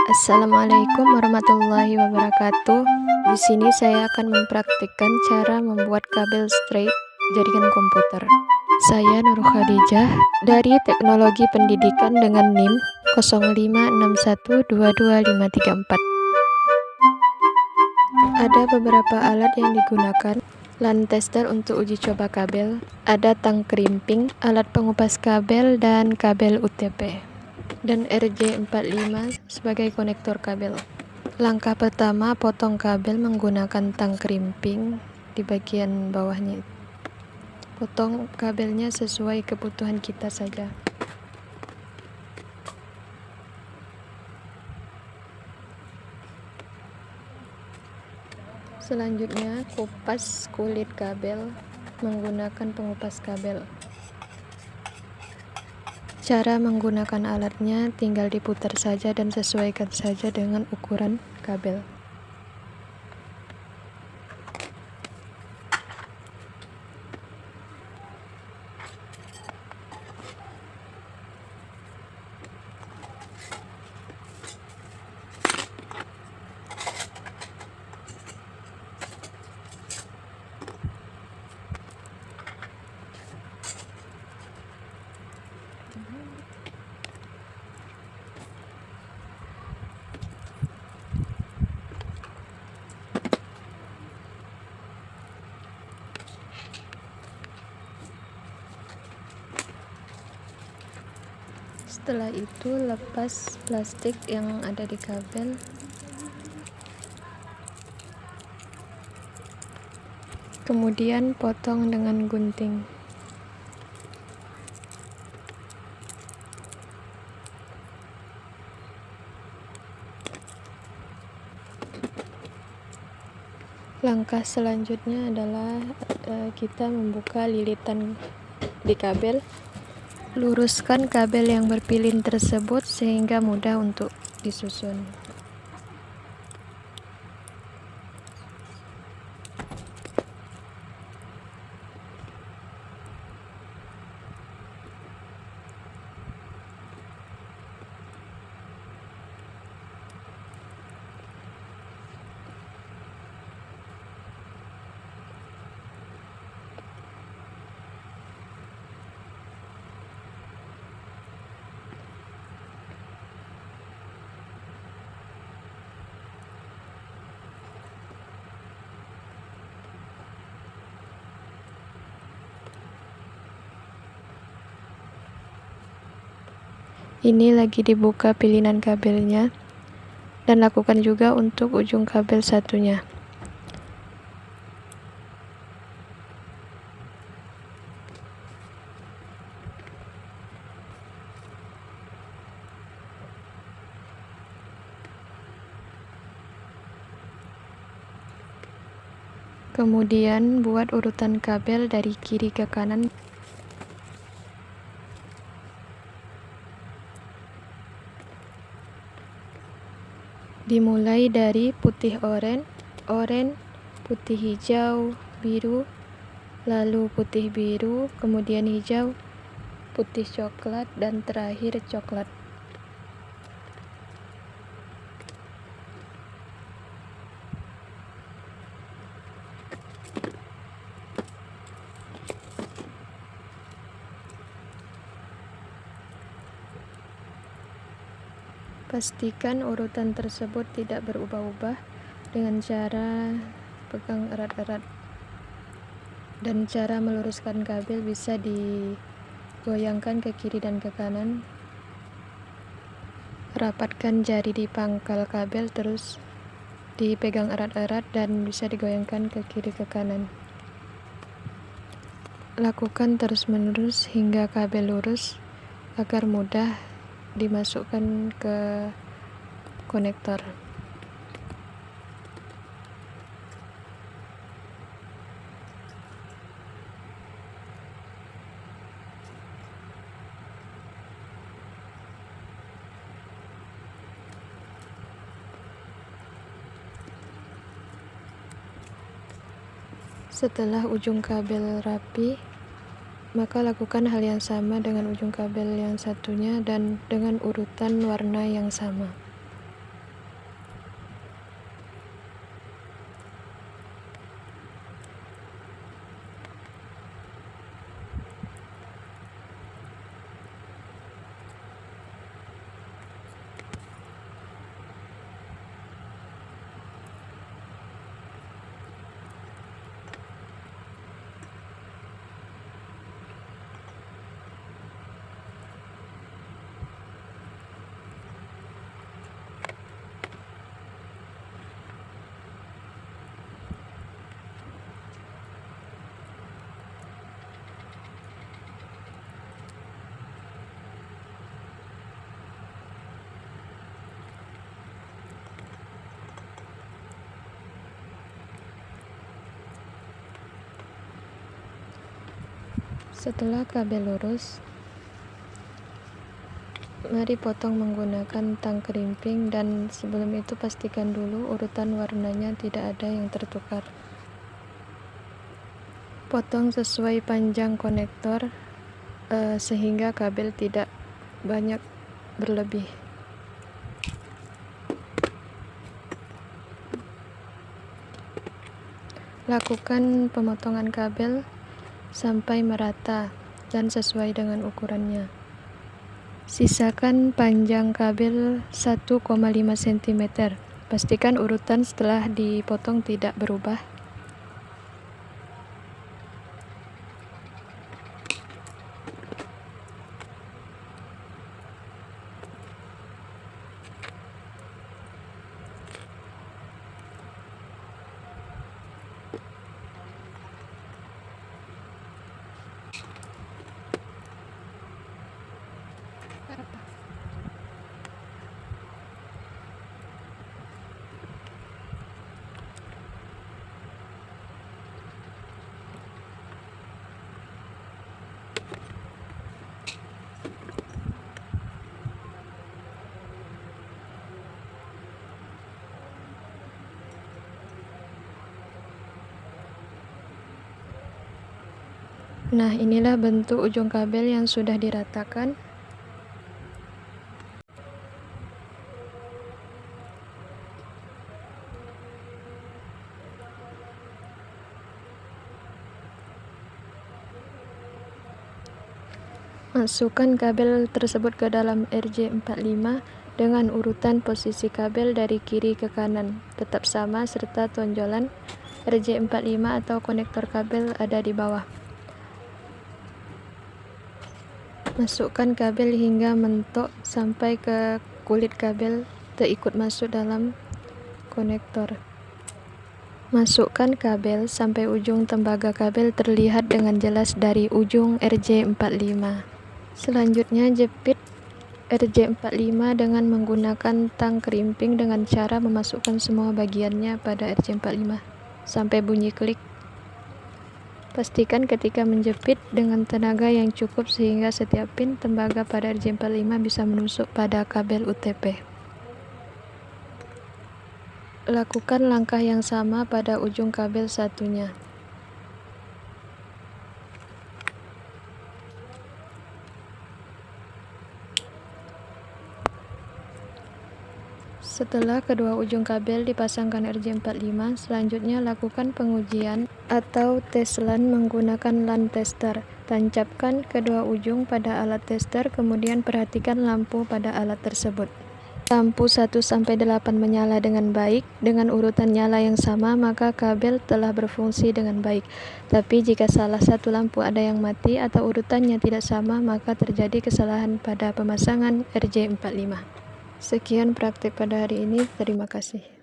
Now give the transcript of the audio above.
Assalamualaikum warahmatullahi wabarakatuh. Di sini saya akan mempraktikkan cara membuat kabel straight jaringan komputer. Saya Nur Khadijah dari Teknologi Pendidikan dengan NIM 056122534. Ada beberapa alat yang digunakan. LAN tester untuk uji coba kabel, ada tang krimping, alat pengupas kabel, dan kabel UTP, dan RJ45 sebagai konektor kabel. Langkah pertama, potong kabel menggunakan tang krimping di bagian bawahnya. Potong kabelnya sesuai kebutuhan kita saja. Selanjutnya, kupas kulit kabel menggunakan pengupas kabel. Cara menggunakan alatnya tinggal diputar saja dan sesuaikan saja dengan ukuran kabel. Setelah itu, lepas plastik yang ada di kabel. Kemudian potong dengan gunting. Langkah selanjutnya adalah kita membuka lilitan di kabel. Luruskan kabel yang berpilin tersebut sehingga mudah untuk disusun. Ini lagi dibuka pilihan kabelnya, dan lakukan juga untuk ujung kabel satunya. Kemudian buat urutan kabel dari kiri ke kanan. Dimulai dari putih oranye, putih hijau, biru, lalu putih biru, kemudian hijau, putih coklat, dan terakhir coklat. Pastikan urutan tersebut tidak berubah-ubah dengan cara pegang erat-erat, dan cara meluruskan kabel bisa digoyangkan ke kiri dan ke kanan. Rapatkan jari di pangkal kabel, terus dipegang erat-erat dan bisa digoyangkan ke kiri ke kanan. Lakukan terus-menerus hingga kabel lurus agar mudah dimasukkan ke konektor. Setelah ujung kabel rapi, maka lakukan hal yang sama dengan ujung kabel yang satunya dan dengan urutan warna yang sama. Setelah kabel lurus, mari potong menggunakan tang krimping, dan sebelum itu pastikan dulu urutan warnanya tidak ada yang tertukar. Potong sesuai panjang konektor sehingga kabel tidak banyak berlebih. Lakukan pemotongan kabel sampai merata dan sesuai dengan ukurannya. Sisakan panjang kabel 1,5 cm. Pastikan urutan setelah dipotong tidak berubah. Nah, inilah bentuk ujung kabel yang sudah diratakan. Masukkan kabel tersebut ke dalam RJ45 dengan urutan posisi kabel dari kiri ke kanan tetap sama, serta tonjolan RJ45 atau konektor kabel ada di bawah. Masukkan kabel hingga mentok sampai ke kulit kabel terikut masuk dalam konektor. Masukkan kabel sampai ujung tembaga kabel terlihat dengan jelas dari ujung RJ45. Selanjutnya jepit RJ45 dengan menggunakan tang krimping dengan cara memasukkan semua bagiannya pada RJ45 sampai bunyi klik. Pastikan ketika menjepit dengan tenaga yang cukup sehingga setiap pin tembaga pada RJ45 bisa menusuk pada kabel UTP. Lakukan langkah yang sama pada ujung kabel satunya. Setelah kedua ujung kabel dipasangkan RJ45, selanjutnya lakukan pengujian atau tes LAN menggunakan LAN tester. Tancapkan kedua ujung pada alat tester, kemudian perhatikan lampu pada alat tersebut. Lampu 1-8 menyala dengan baik dengan urutan nyala yang sama, maka kabel telah berfungsi dengan baik. Tapi jika salah satu lampu ada yang mati atau urutannya tidak sama, maka terjadi kesalahan pada pemasangan RJ45. Sekian praktik pada hari ini. Terima kasih.